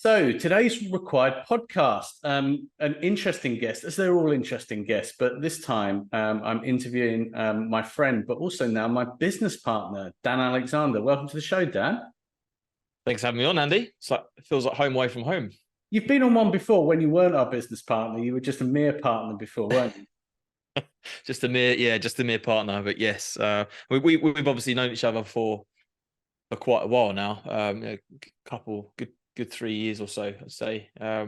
So today's RecWired Podcast, an interesting guest, as they're all interesting guests, but this time I'm interviewing my friend, but also now my business partner, Dan Alexander. Welcome to the show, Dan. Thanks for having me on, Andy. It feels like home away from home. You've been on one before when you weren't our business partner. You were just a mere partner before, weren't you? just a mere partner. But yes, we've obviously known each other for quite a while now. A couple good 3 years or so, I'd say. A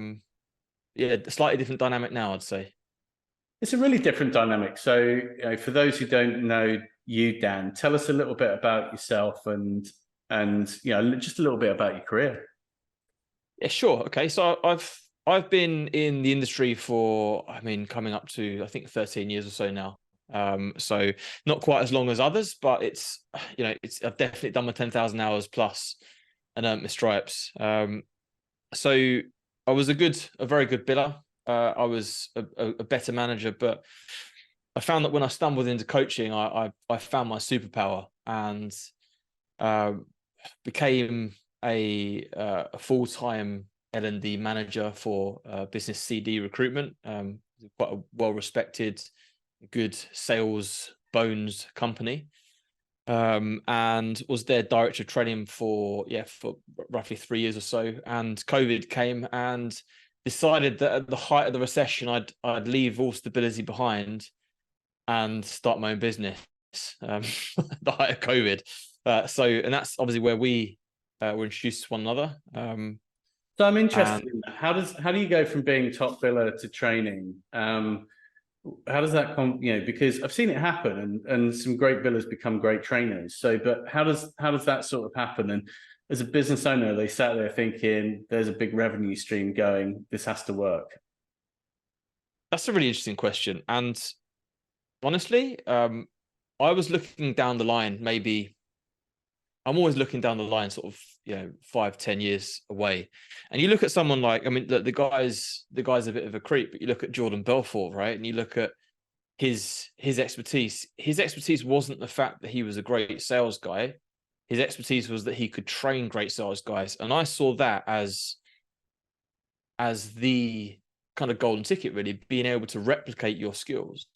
slightly different dynamic now, I'd say. It's a really different dynamic. So, for those who don't know you, Dan, tell us a little bit about yourself and just a little bit about your career. Yeah, sure. Okay, so I've been in the industry for, coming up to, I think, 13 years or so now. So not quite as long as others, but I've definitely done my 10,000 hours plus and earned my stripes. So I was a very good biller. I was a better manager, but I found that when I stumbled into coaching, I found my superpower and became a full-time L&D manager for business CD recruitment, quite a well-respected, good sales bones company, and was their director of training for roughly 3 years or so. And COVID came and decided that at the height of the recession, I'd leave all stability behind and start my own business. The height of COVID. And that's obviously where we were introduced to one another. So I'm interested in that. How do you go from being top biller to training? How does that come? Because I've seen it happen, and some great billers become great trainers. So, but how does that sort of happen? And as a business owner, they sat there thinking, "There's a big revenue stream going. This has to work." That's a really interesting question, and honestly, I was looking down the line. Maybe I'm always looking down the line, sort of 5-10 years away. And you look at someone like, the guy's a bit of a creep, but you look at Jordan Belfort, right? And you look at his expertise. His expertise wasn't the fact that he was a great sales guy. His expertise was that he could train great sales guys. And I saw that as the kind of golden ticket, really, being able to replicate your skills.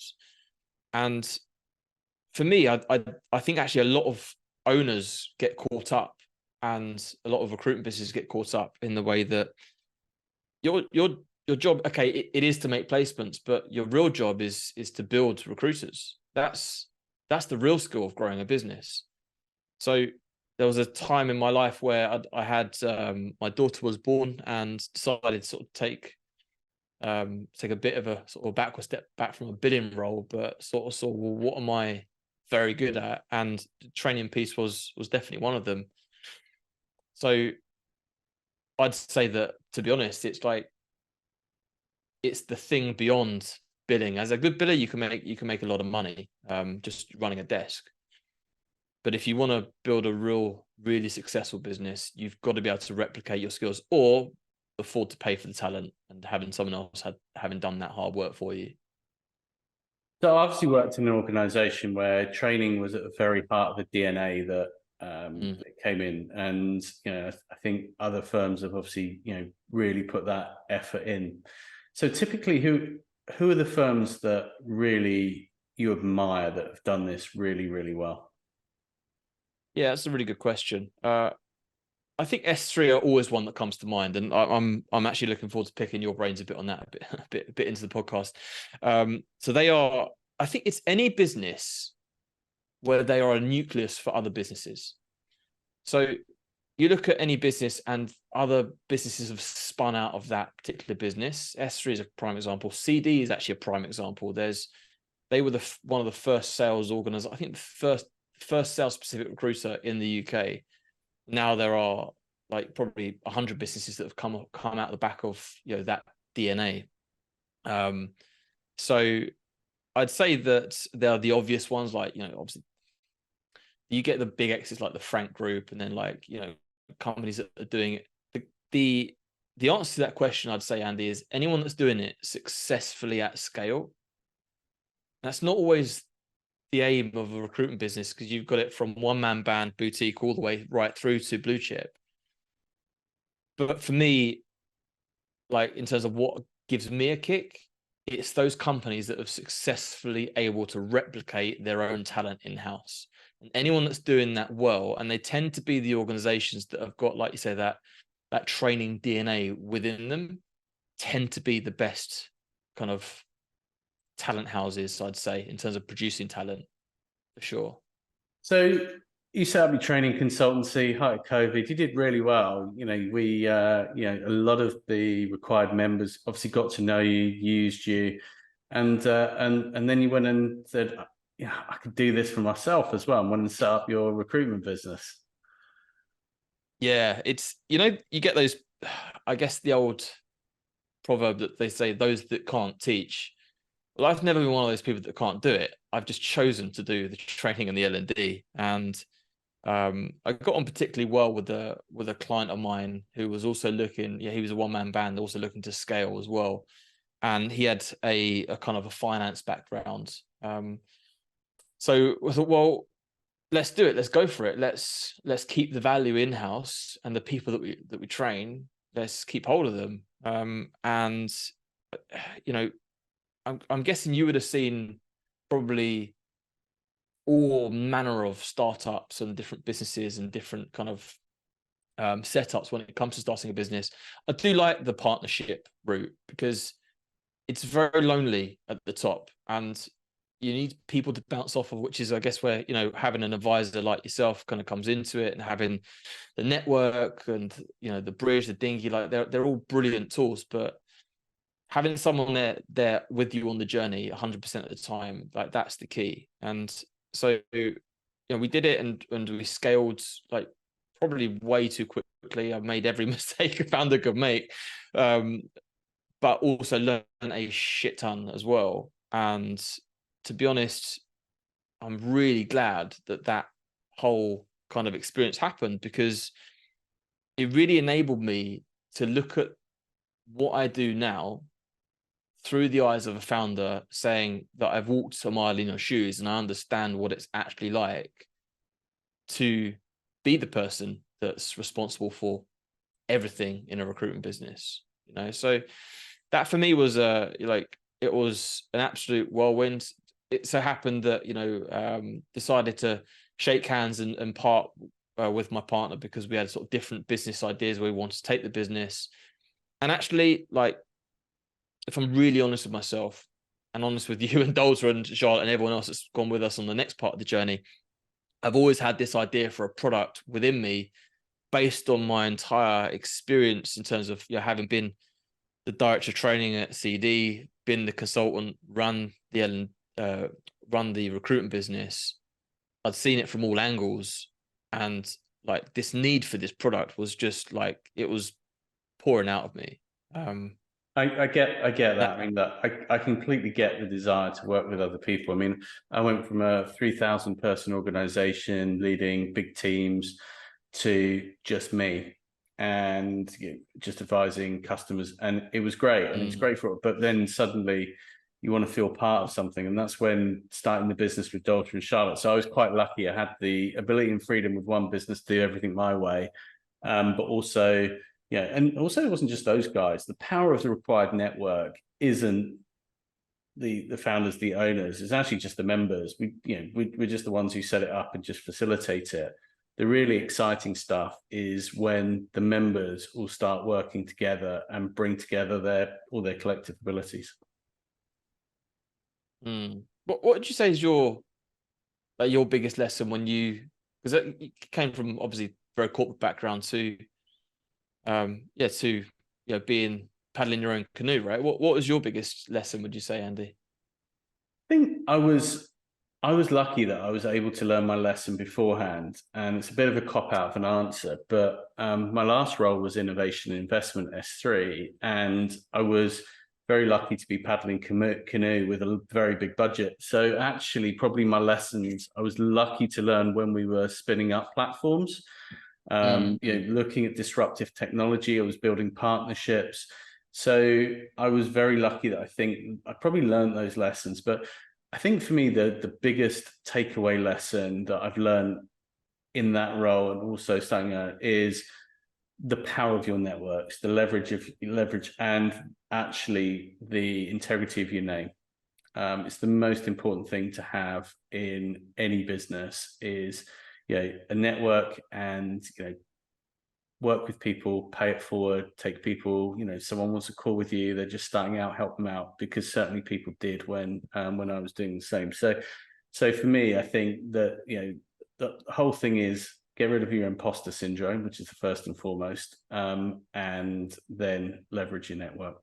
And for me, I think actually a lot of owners get caught up, and a lot of recruitment businesses get caught up in the way that your job, okay, it is to make placements, but your real job is to build recruiters. That's the real skill of growing a business. So there was a time in my life where I had my daughter was born and decided to sort of take a bit of a sort of backward step back from a bidding role, but sort of saw, well, what am I very good at? And the training piece was definitely one of them. So I'd say that, to be honest, it's the thing beyond billing. As a good biller, you can make a lot of money just running a desk. But if you want to build a really successful business, you've got to be able to replicate your skills or afford to pay for the talent and having someone else having done that hard work for you. So I obviously worked in an organization where training was at the very heart of the DNA that came in. And, I think other firms have obviously, really put that effort in. So typically who are the firms that really you admire that have done this really, really well? Yeah, that's a really good question. I think S3 are always one that comes to mind, and I'm actually looking forward to picking your brains a bit on that a bit into the podcast. So they are, I think it's any business where they are a nucleus for other businesses. So you look at any business and other businesses have spun out of that particular business. S3 is a prime example. CD is actually a prime example. They were one of the first sales organizers. I think the first sales specific recruiter in the UK. Now there are probably 100 businesses that have come out the back of that DNA. So I'd say that there are the obvious ones, obviously you get the big exits like the Frank Group, and then companies that are doing it. The answer to that question, I'd say, Andy, is anyone that's doing it successfully at scale. That's not always the aim of a recruitment business, because you've got it from one-man band boutique all the way right through to blue chip. But for me, like in terms of what gives me a kick, it's those companies that have successfully able to replicate their own talent in-house. And anyone that's doing that well, and they tend to be the organizations that have got, like you say, that training DNA within them, tend to be the best kind of talent houses, I'd say, in terms of producing talent, for sure. So you set up your training consultancy, height of COVID, you did really well. A lot of the required members obviously got to know you, used you, and then you went and said, yeah, I could do this for myself as well, and went and set up your recruitment business. Yeah, it's, you get those, I guess the old proverb that they say, those that can't teach. Well, I've never been one of those people that can't do it. I've just chosen to do the training and the L&D. And I got on particularly well with a client of mine who was also looking, he was a one-man band, also looking to scale as well. And he had a kind of a finance background. So I thought, well, let's do it. Let's go for it. Let's keep the value in-house, and the people that we train, let's keep hold of them. And I'm guessing you would have seen probably all manner of startups and different businesses and different kind of setups when it comes to starting a business. I do like the partnership route because it's very lonely at the top, and you need people to bounce off of, which is, I guess, where, having an advisor like yourself kind of comes into it, and having the network and, the bridge, the dinghy, like they're all brilliant tools, but having someone there with you on the journey 100% of the time, like that's the key. And so, we did it, and we scaled like probably way too quickly. I've made every mistake a founder could make, but also learned a shit ton as well. And to be honest, I'm really glad that whole kind of experience happened, because it really enabled me to look at what I do now through the eyes of a founder, saying that I've walked a mile in your shoes and I understand what it's actually like to be the person that's responsible for everything in a recruitment business. So that for me was it was an absolute whirlwind. It so happened that decided to shake hands and part with my partner, because we had sort of different business ideas where we wanted to take the business. And actually, like, if I'm really honest with myself and honest with you and Dolza and Charlotte and everyone else that's gone with us on the next part of the journey, I've always had this idea for a product within me based on my entire experience in terms of having been the director of training at CD, been the consultant, run the recruitment business. I'd seen it from all angles, and like this need for this product was just like, it was pouring out of me. I get that. I mean, I completely get the desire to work with other people. I mean, I went from a 3,000 person organization leading big teams to just me and just advising customers, and it was great, and it's great for it. But then suddenly you want to feel part of something, and that's when starting the business with Dolce and Charlotte. So I was quite lucky. I had the ability and freedom with one business to do everything my way, but also. Yeah, and also it wasn't just those guys. The power of the required network isn't the founders, the owners. It's actually just the members. We're just the ones who set it up and just facilitate it. The really exciting stuff is when the members all start working together and bring together all their collective abilities. What would you say is your biggest lesson when because you came from obviously very corporate background to being paddling your own canoe, right? What was your biggest lesson, would you say, Andy? I think I was lucky that I was able to learn my lesson beforehand, and it's a bit of a cop out of an answer, but my last role was innovation and investment S3, and I was very lucky to be paddling canoe with a very big budget. So actually, probably my lessons, I was lucky to learn when we were spinning up platforms. Looking at disruptive technology, I was building partnerships. So I was very lucky that I think I probably learned those lessons. But I think for me, the biggest takeaway lesson that I've learned in that role, and also starting out, is the power of your networks, the leverage and actually the integrity of your name. It's the most important thing to have in any business is, a network, and, work with people, pay it forward, take people, someone wants a call with you, they're just starting out, help them out, because certainly people did when I was doing the same. So for me, I think that, the whole thing is get rid of your imposter syndrome, which is the first and foremost, and then leverage your network.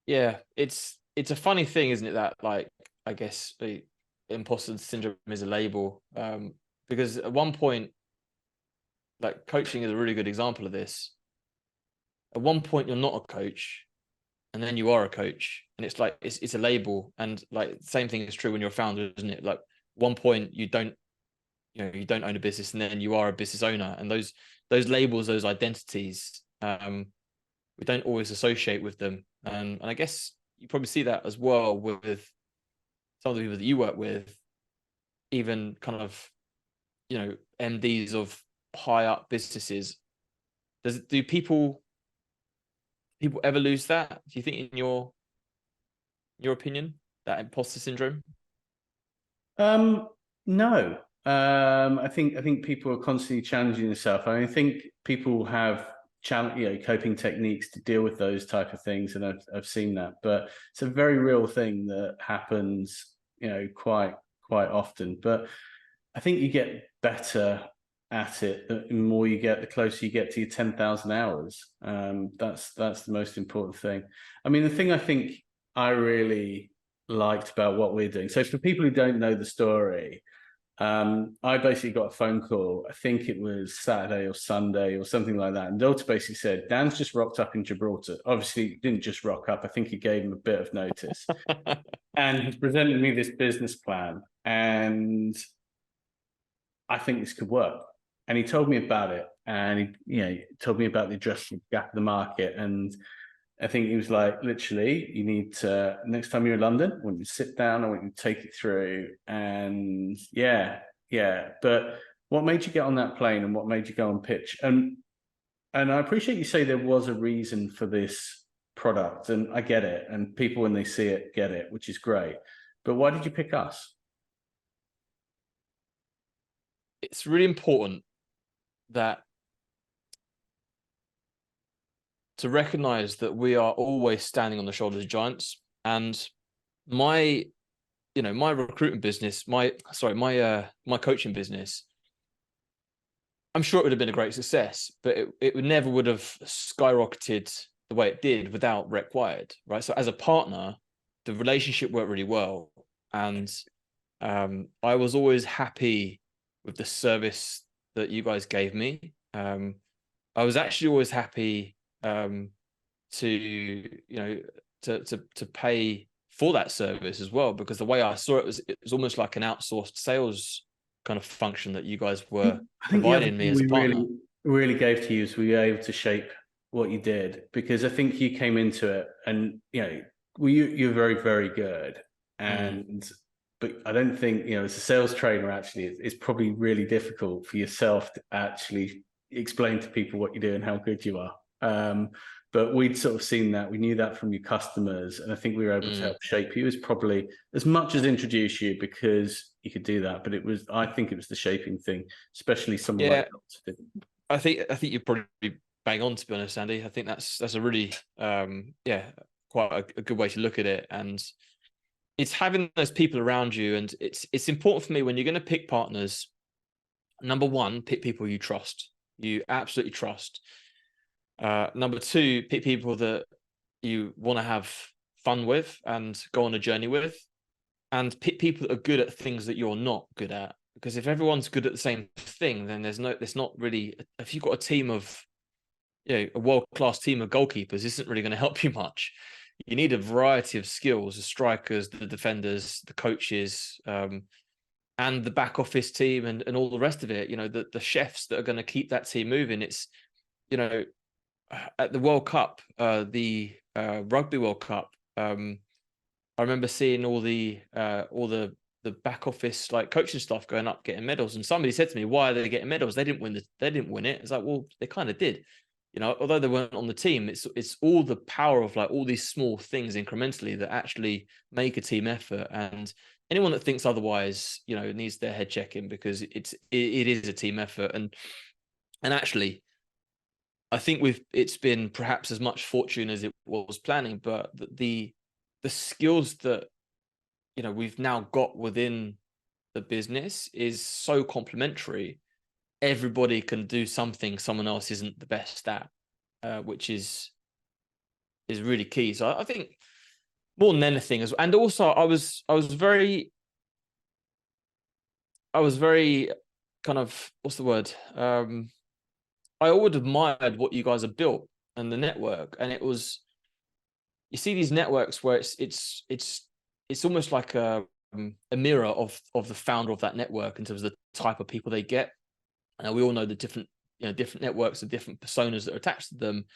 Yeah, it's a funny thing, isn't it? That, like, I guess the imposter syndrome is a label, because at one point, like, coaching is a really good example of this. At one point, you're not a coach, and then you are a coach, and it's like it's a label. And like the same thing is true when you're a founder, isn't it? Like, one point you don't own a business, and then you are a business owner, and those labels, those identities, we don't always associate with them. And I guess you probably see that as well with some of the people that you work with, even kind of, MDs of high up businesses. Do people ever lose that? Do you think, in your opinion, that imposter syndrome? No. I think people are constantly challenging themselves. I think people have coping techniques to deal with those type of things, and I've seen that. But it's a very real thing that happens, quite often. But I think you get better at it the more you get, the closer you get to your 10,000 hours. That's the most important thing. I mean, the thing I think I really liked about what we're doing. So for people who don't know the story, I basically got a phone call, I think it was Saturday or Sunday or something like that. And Delta basically said, Dan's just rocked up in Gibraltar. Obviously, he didn't just rock up. I think he gave him a bit of notice. And he's presented me this business plan. And I think this could work. And he told me about it. And he told me about the addressable gap of the market. And I think he was like, literally, you need to, next time you're in London, I want you to sit down, I want you to take it through. And yeah. But what made you get on that plane, and what made you go and pitch? And I appreciate you say there was a reason for this product, and I get it. And people, when they see it, get it, which is great. But why did you pick us? It's really important that to recognize that we are always standing on the shoulders of giants. And my recruitment business, my coaching business, I'm sure it would have been a great success, but it never would have skyrocketed the way it did without RecWired, right? So as a partner, the relationship worked really well. And I was always happy with the service that you guys gave me. I was actually always happy to pay for that service as well, because the way I saw it was almost like an outsourced sales kind of function that you guys were providing me as a partner. Really gave to you is we were able to shape what you did, because I think you came into it and you're very, very good, but I don't think, as a sales trainer, actually it's probably really difficult for yourself to actually explain to people what you do and how good you are. But we'd sort of seen that, we knew that from your customers, and I think we were able to help shape you. It was probably as much as introduce you, because you could do that, but I think it was the shaping thing, especially someone like that. I think you probably bang on, to be honest, Andy. I think that's a really quite a good way to look at it. And it's having those people around you, and it's important for me when you're going to pick partners. Number one, pick people you trust, you absolutely trust. Number two, pick people that you want to have fun with and go on a journey with, and pick people that are good at things that you're not good at. Because if everyone's good at the same thing, then there's not really. If you've got a team of, a world-class team of goalkeepers, isn't really going to help you much. You need a variety of skills: the strikers, the defenders, the coaches, and the back office team, and all the rest of it. The chefs that are going to keep that team moving. It's, at the World Cup, the Rugby World Cup, I remember seeing all the the back office like coaching staff going up getting medals. And somebody said to me, why are they getting medals? They didn't win it. It's like, well, they kind of did. You know, although they weren't on the team, it's all the power of like all these small things incrementally that actually make a team effort. And anyone that thinks otherwise, you know, needs their head checking, because it is a team effort. And actually, I think it's been perhaps as much fortune as it was planning, but the skills that, you know, we've now got within the business is so complementary. Everybody can do something someone else isn't the best at, which is really key. So I think more than anything, and also I was very kind of, what's the word? I always admired what you guys have built and the network, and it was, you see these networks where it's almost like a mirror of the founder of that network in terms of the type of people they get. And we all know the different networks of different personas that are attached to them.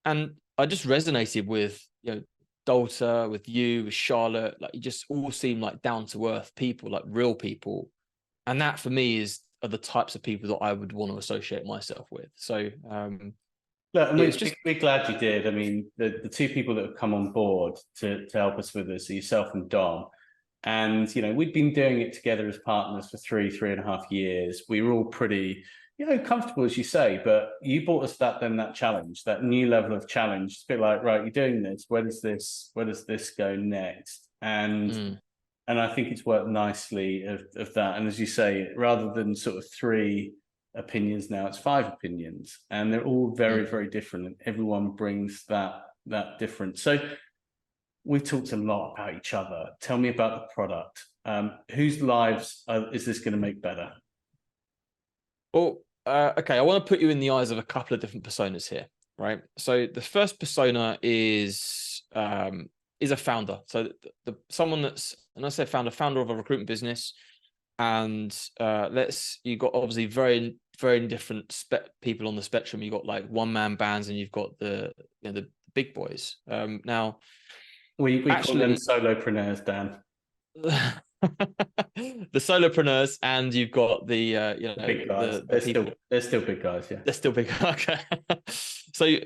And I just resonated with, you know, Dalta, with you, with Charlotte. Like, you just all seem like down to earth people, like real people. And that for me are the types of people that I would want to associate myself with. So look, and we're glad you did. I mean, the two people that have come on board to help us with this are yourself and Dom. And, you know, we'd been doing it together as partners for 3.5 years. We were all pretty, you know, comfortable, as you say, but you brought us that challenge, that new level of challenge. It's a bit like, right, you're doing this. Where does this go next? And I think it's worked nicely of that. And as you say, rather than sort of 3 opinions now, it's 5 opinions, and they're all very, very different. And everyone brings that difference. So we've talked a lot about each other. Tell me about the product. Whose lives is this going to make better? Well, okay, I want to put you in the eyes of a couple of different personas here, right? So the first persona is a founder. So someone that's, and I say founder of a recruitment business, and you got obviously very, very different people on the spectrum. You got like one-man bands, and you've got the big boys. Now, we call them solopreneurs, Dan. The solopreneurs, and you've got the big guys. They're still big guys. Yeah, they're still big. Okay. So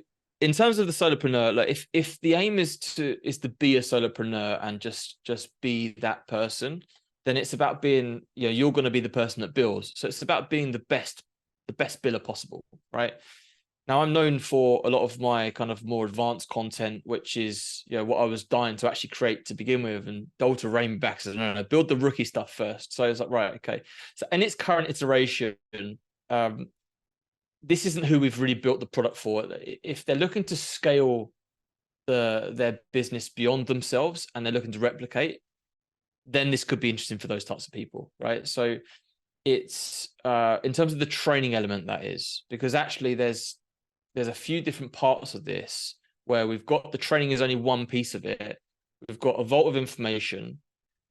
in terms of the solopreneur, like if the aim is to be a solopreneur and just be that person, then it's about being, you know, you're going to be the person that builds. So it's about being the best biller possible, right? Now, I'm known for a lot of my kind of more advanced content, which is, you know, what I was dying to actually create to begin with. And Dalta reined me back, says, no, build the rookie stuff first. So I was like, right, okay. So in its current iteration, this isn't who we've really built the product for. If they're looking to scale their business beyond themselves and they're looking to replicate, then this could be interesting for those types of people, right? So it's in terms of the training element, that is, because actually there's a few different parts of this where we've got the training is only one piece of it. We've got a vault of information.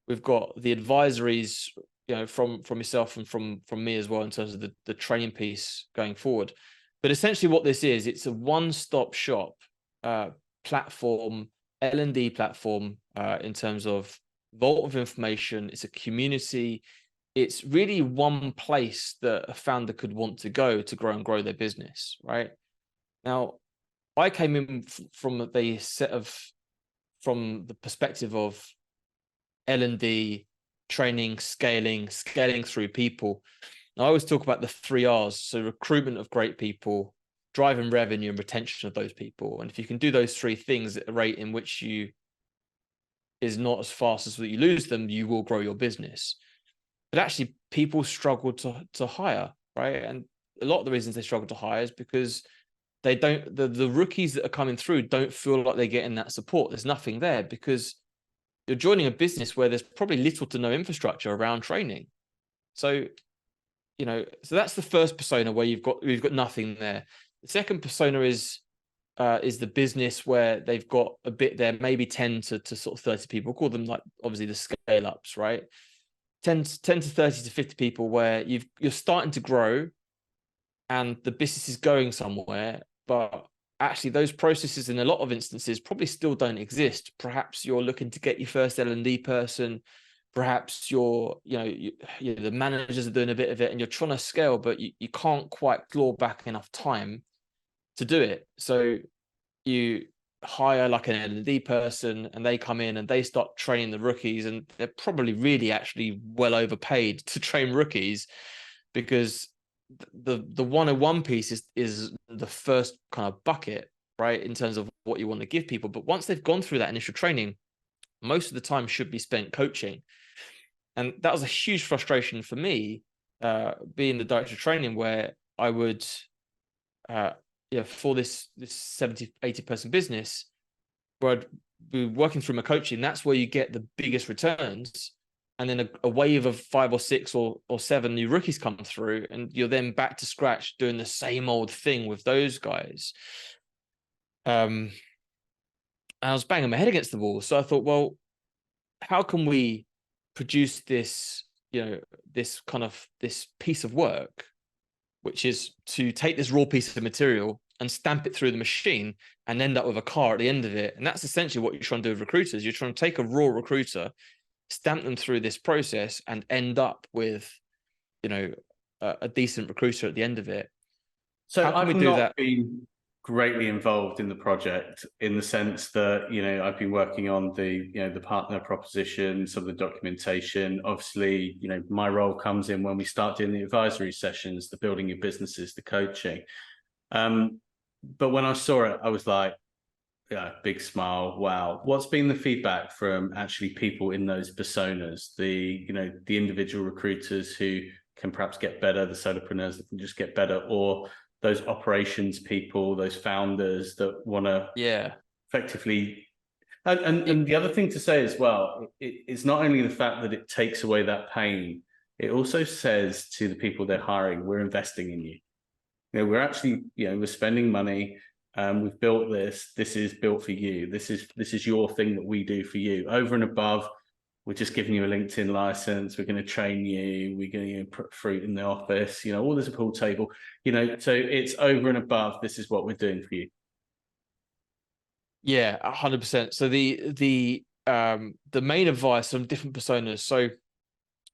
We've got the advisories, you know, from yourself and from me as well, in terms of the training piece going forward. But essentially what this is, it's a one-stop shop platform, L&D platform, in terms of vault of information. It's a community. It's really one place that a founder could want to go to grow and grow their business, right? Now, I came in from the perspective of L&D, training, scaling through people. Now, I always talk about the 3 R's. So recruitment of great people, driving revenue, and retention of those people. And if you can do those 3 things at a rate in which is not as fast as you lose them, you will grow your business. But actually, people struggle to hire, right? And a lot of the reasons they struggle to hire is because they don't, the rookies that are coming through don't feel like they're getting that support. There's nothing there because you're joining a business where there's probably little to no infrastructure around training. So, you know, so that's the first persona where you've got nothing there. The second persona is the business where they've got a bit there, maybe 10 to sort of 30 people. We'll call them, like, obviously the scale ups, right? 10 to 30 to 50 people where you're starting to grow and the business is going somewhere, but actually those processes in a lot of instances probably still don't exist. Perhaps you're looking to get your first L&D person. perhaps the managers are doing a bit of it and you're trying to scale, but you can't quite claw back enough time to do it. So you hire like an L&D person and they come in and they start training the rookies, and they're probably really actually well overpaid to train rookies, because the 101 piece is the first kind of bucket, right, in terms of what you want to give people. But once they've gone through that initial training, most of the time should be spent coaching. And that was a huge frustration for me, being the director of training, where I would, for this 70, 80 person business, where I'd be working through my coaching, that's where you get the biggest returns. And then a wave of 5 or 6 or 7 new rookies come through, and you're then back to scratch doing the same old thing with those guys. And I was banging my head against the wall. So I thought, well, how can we produce this, this piece of work, which is to take this raw piece of material and stamp it through the machine and end up with a car at the end of it. And that's essentially what you're trying to do with recruiters. You're trying to take a raw recruiter, stamp them through this process, and end up with, a decent recruiter at the end of it. So how can I've we do not that? been greatly involved in the project, in the sense that, I've been working on the partner proposition, some of the documentation. Obviously, my role comes in when we start doing the advisory sessions, the building your businesses, the coaching. But when I saw it, I was like, yeah, big smile. Wow. What's been the feedback from actually people in those personas, the individual recruiters who can perhaps get better, the solopreneurs that can just get better, or those operations people, those founders that want to effectively. And the other thing to say as well, it's not only the fact that it takes away that pain, it also says to the people they're hiring, we're investing in you. We're actually, we're spending money. We've built this. This is built for you. This is your thing that we do for you. Over and above, we're just giving you a LinkedIn license. We're going to train you. We're going to put fruit in the office. There's a pool table. So it's over and above. This is what we're doing for you. Yeah, 100%. So the main advice on different personas. So,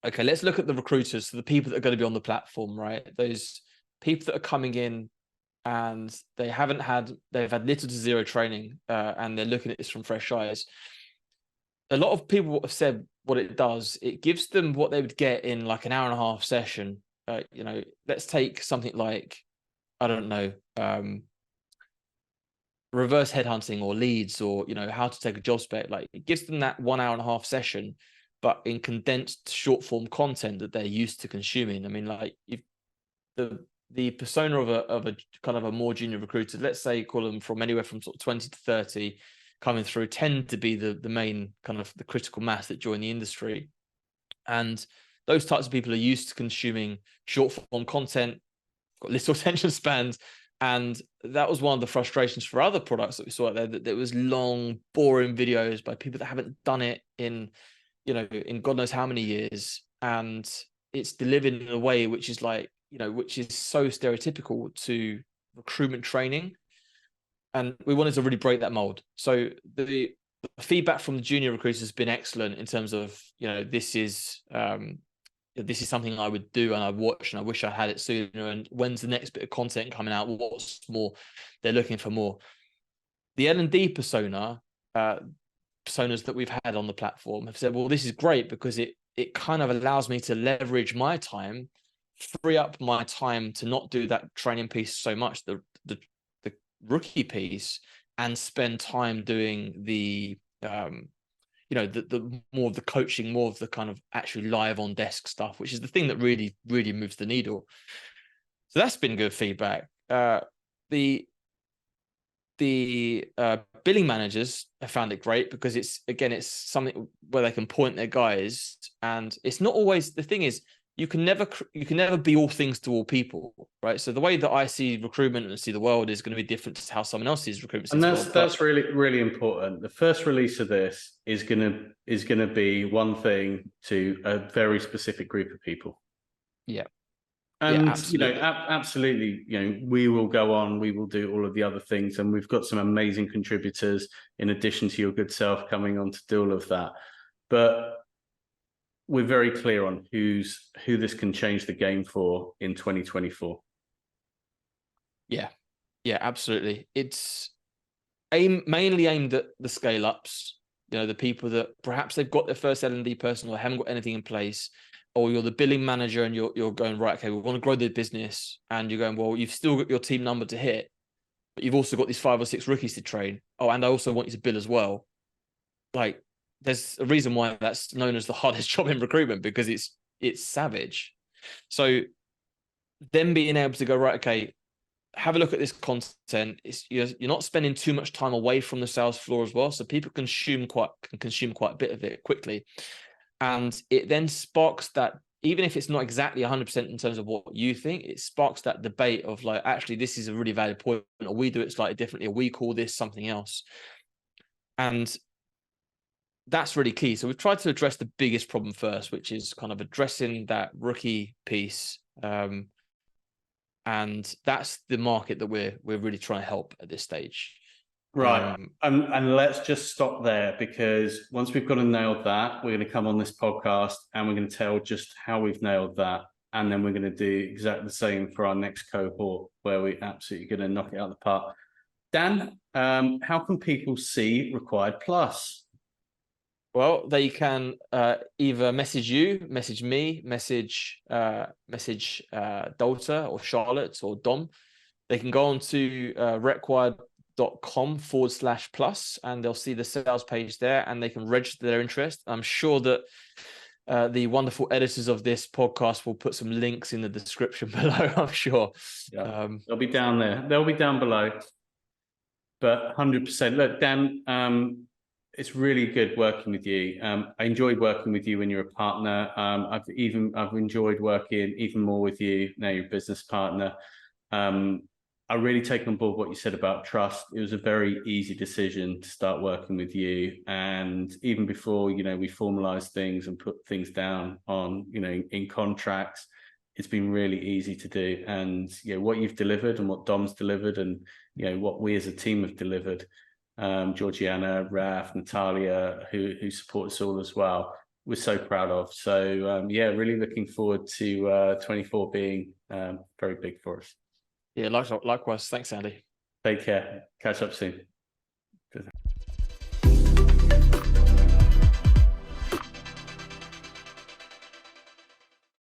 okay, let's look at the recruiters. So the people that are going to be on the platform, right? Those people that are coming in and they've had little to zero training, and they're looking at this from fresh eyes. A lot of people have said what it does. It gives them what they would get in like an hour and a half session. Let's take something like, I don't know, reverse headhunting or leads, or how to take a job spec. Like, it gives them that 1 hour and a half session, but in condensed short form content that they're used to consuming. I mean, like, if the persona of a kind of a more junior recruiter, let's say call them from anywhere from sort of 20 to 30 coming through, tend to be the main kind of the critical mass that join the industry. And those types of people are used to consuming short form content, got little attention spans. And that was one of the frustrations for other products that we saw out there, that there was long, boring videos by people that haven't done it in God knows how many years. And it's delivered in a way which is like, which is so stereotypical to recruitment training. And we wanted to really break that mold. So the feedback from the junior recruiters has been excellent in terms of, this is something I would do and I watch, and I wish I had it sooner. And when's the next bit of content coming out? What's more? They're looking for more. The L&D personas that we've had on the platform have said, well, this is great because it kind of allows me to leverage my time, free up my time to not do that training piece so much, the rookie piece, and spend time doing the more of the coaching, more of the kind of actually live on desk stuff, which is the thing that really, really moves the needle. So that's been good feedback. The billing managers have found it great because it's something where they can point their guys, and it's not always, the thing is, you can never be all things to all people, right? So the way that I see recruitment and see the world is going to be different to how someone else sees recruitment. And that's really, really important. The first release of this is gonna be one thing to a very specific group of people. Yeah. And absolutely. Absolutely, we will go on, we will do all of the other things, and we've got some amazing contributors in addition to your good self coming on to do all of that. But we're very clear on who this can change the game for in 2024. Yeah, absolutely. It's mainly aimed at the scale ups, the people that perhaps they've got their first L&D person or haven't got anything in place, or you're the billing manager and you're going, right, okay, we want to grow the business, and you're going, well, you've still got your team number to hit, but you've also got these 5 or 6 rookies to train. Oh, and I also want you to bill as well. Like, there's a reason why that's known as the hardest job in recruitment, because it's savage. So them being able to go, right, okay, have a look at this content. You're not spending too much time away from the sales floor as well, so people can consume quite a bit of it quickly, and it then sparks that. Even if it's not exactly 100% in terms of what you think, it sparks that debate of like, actually, this is a really valid point, or we do it slightly differently, or we call this something else, and that's really key. So we've tried to address the biggest problem first, which is kind of addressing that rookie piece. And that's the market that we're really trying to help at this stage. Right. And let's just stop there, because once we've got to nail that, we're going to come on this podcast and we're going to tell just how we've nailed that. And then we're going to do exactly the same for our next cohort, where we're absolutely going to knock it out of the park. Dan, how can people see RecWired Plus? Well, they can either message you, message me, message Dalta or Charlotte or Dom. They can go on to recwired.com/plus, and they'll see the sales page there, and they can register their interest. I'm sure that the wonderful editors of this podcast will put some links in the description below, I'm sure. Yeah, they'll be down there. They'll be down below. But 100%. Look, Dan, it's really good working with you. I enjoyed working with you when you're a partner. I've enjoyed working even more with you now you're a business partner. I really take on board what you said about trust. It was a very easy decision to start working with you, and even before we formalized things and put things down on in contracts, it's been really easy to do. And what you've delivered and what Dom's delivered, and what we as a team have delivered. Georgiana, Raf, Natalia, who support us all as well, we're so proud of. So really looking forward to 24 being very big for us. Yeah, likewise. Thanks, Andy. Take care. Catch up soon.